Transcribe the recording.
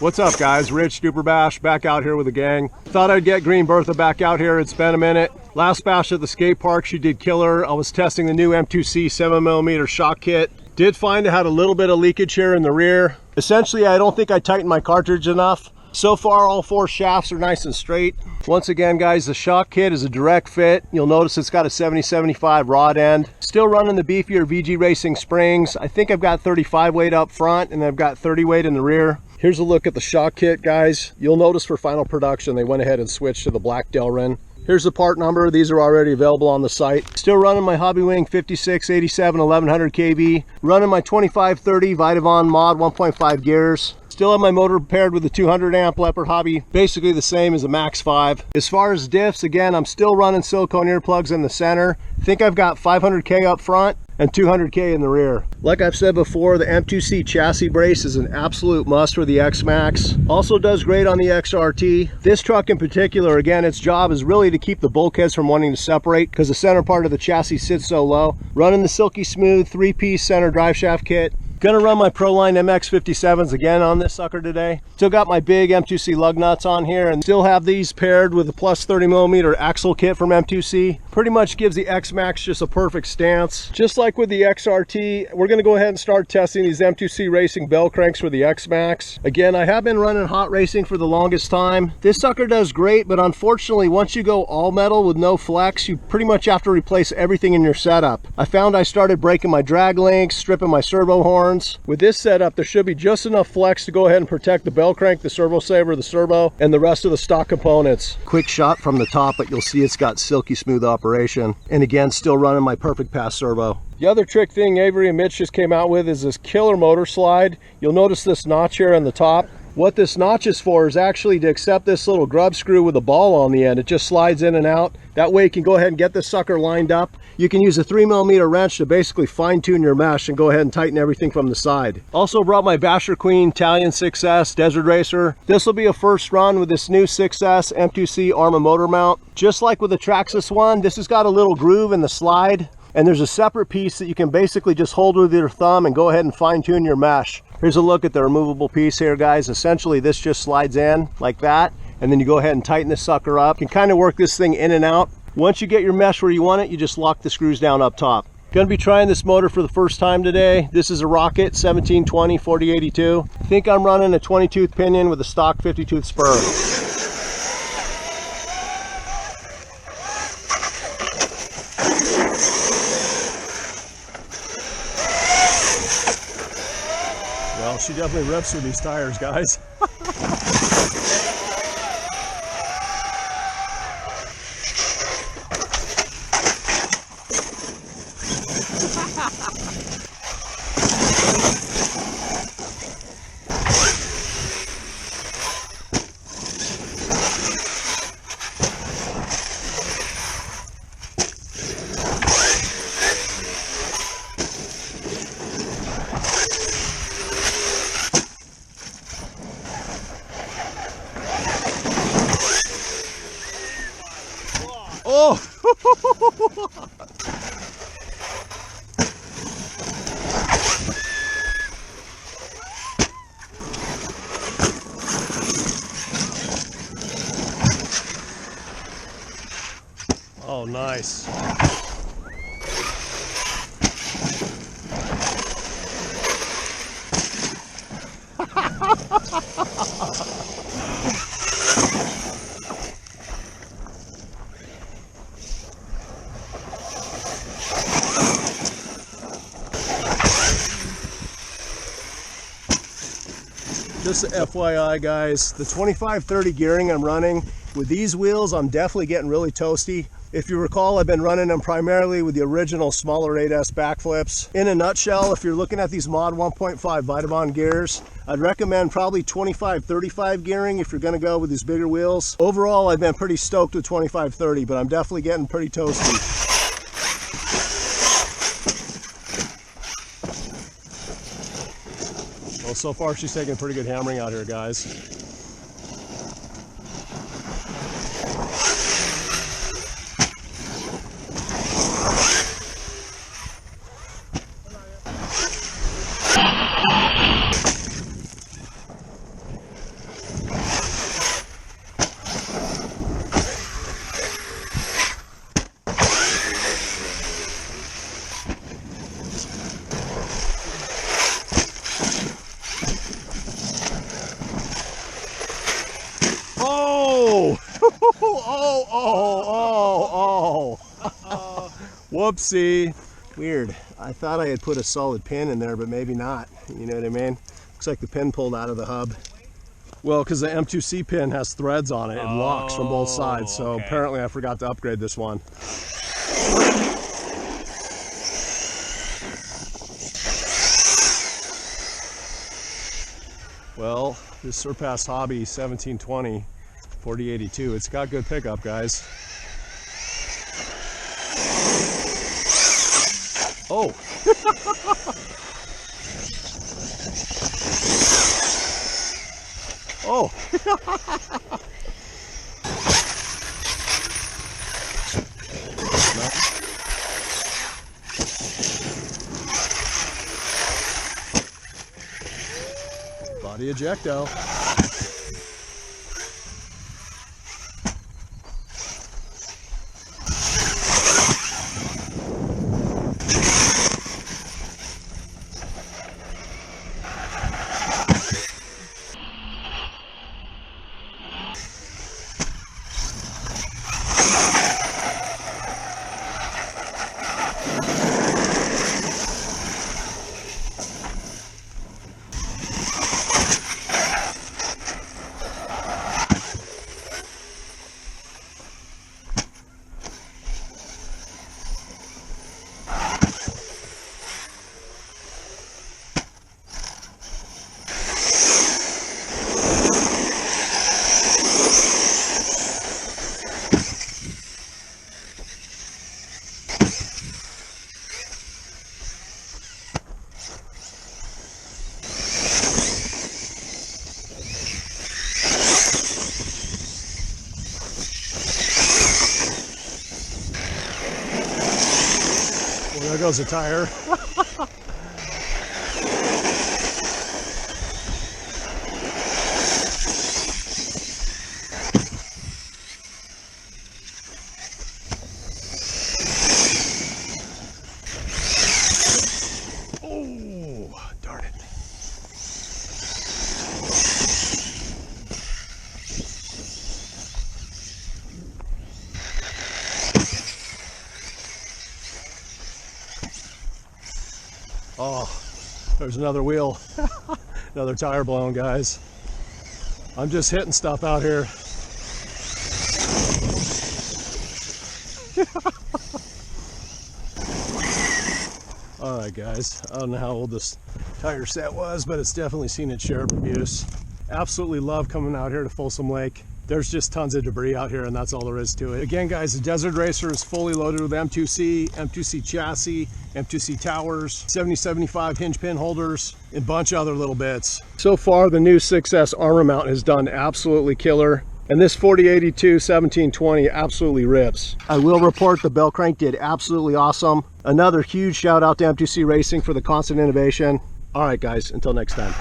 What's up guys, Rich Duper Bash back out here with the gang. Thought I'd get Green Bertha back out here. It's been a minute. Last bash at the skate park, she did killer. I was testing the new M2C 7mm shock kit. Did find it had a little bit of leakage here in the rear. Essentially, I don't think I tightened my cartridge enough. So far, all 4 shafts are nice and straight. Once again, guys, the shock kit is a direct fit. You'll notice it's got a 70-75 rod end. Still running the beefier VG Racing springs. I think I've got 35 weight up front and I've got 30 weight in the rear. Here's a look at the shock kit, guys. You'll notice for final production, they went ahead and switched to the black Delrin. Here's the part number. These are already available on the site. Still running my Hobby Wing 5687 1100 kV. Running my 2530 Vitavon Mod 1.5 gears. Still have my motor paired with the 200 amp Leopard Hobby, basically the same as a Max 5. As far as diffs, again, I'm still running silicone earplugs in the center. I think I've got 500K up front and 200K in the rear. Like I've said before, the M2C chassis brace is an absolute must for the XMaxx. Also does great on the XRT. This truck in particular, again, its job is really to keep the bulkheads from wanting to separate because the center part of the chassis sits so low. Running the Silky Smooth 3-piece center drive shaft kit. Gonna run my Proline MX57s again on this sucker today. Still got my big M2C lug nuts on here and still have these paired with the plus 30mm axle kit from M2C. Pretty much gives the XMaxx just a perfect stance. Just like with the XRT, we're gonna go ahead and start testing these M2C Racing bell cranks for the XMaxx. Again, I have been running hot racing for the longest time. This sucker does great, but unfortunately, once you go all metal with no flex, you pretty much have to replace everything in your setup. I found I started breaking my drag links, stripping my servo horn. With this setup, there should be just enough flex to go ahead and protect the bell crank, the servo saver, the servo, and the rest of the stock components. Quick shot from the top, but you'll see it's got silky smooth operation. And again, still running my perfect pass servo. The other trick thing Avery and Mitch just came out with is this killer motor slide. You'll notice this notch here on the top. What this notch is for is actually to accept this little grub screw with a ball on the end. It just slides in and out. That way you can go ahead and get this sucker lined up. You can use a 3mm wrench to basically fine tune your mesh and go ahead and tighten everything from the side. Also brought my Basher Queen Talion 6S Desert Racer. This will be a first run with this new 6S M2C ARRMA motor mount. Just like with the TRAXXAS one, this has got a little groove in the slide. And there's a separate piece that you can basically just hold with your thumb and go ahead and fine tune your mesh. Here's a look at the removable piece here, guys. Essentially, this just slides in like that. And then you go ahead and tighten this sucker up. You can kind of work this thing in and out. Once you get your mesh where you want it, you just lock the screws down up top. Gonna be trying this motor for the first time today. This is a Rocket 1720 4082. I think I'm running a 20-tooth pinion with a stock 50-tooth spur. Well, she definitely rips with these tires, guys. Oh! Oh, nice. Just FYI, guys, the 25-30 gearing I'm running, with these wheels, I'm definitely getting really toasty. If you recall, I've been running them primarily with the original smaller 8S backflips. In a nutshell, if you're looking at these Mod 1.5 Vitavon gears, I'd recommend probably 25-35 gearing if you're gonna go with these bigger wheels. Overall, I've been pretty stoked with 25-30, but I'm definitely getting pretty toasty. Well, so far she's taking pretty good hammering out here, guys. Whoopsie. Weird. I thought I had put a solid pin in there, but maybe not. You know what I mean? Looks like the pin pulled out of the hub. Well, because the M2C pin has threads on it and locks from both sides, so okay. Apparently I forgot to upgrade this one. Well, this Surpass Hobby 1720 4082, it's got good pickup, guys. Oh! Oh! Body ejecto. There goes a tire. Oh, darn it. Oh, there's another wheel. Another tire blown, guys. I'm just hitting stuff out here. All right, guys. I don't know how old this tire set was, but it's definitely seen its share of abuse. Absolutely love coming out here to Folsom Lake. There's just tons of debris out here, and that's all there is to it. Again, guys, the Desert Racer is fully loaded with M2C, M2C chassis, M2C towers, 7075 hinge pin holders, and a bunch of other little bits. So far, the new 6S ARRMA mount has done absolutely killer, and this 4082 1720 absolutely rips. I will report the bell crank did absolutely awesome. Another huge shout out to M2C Racing for the constant innovation. All right, guys, until next time.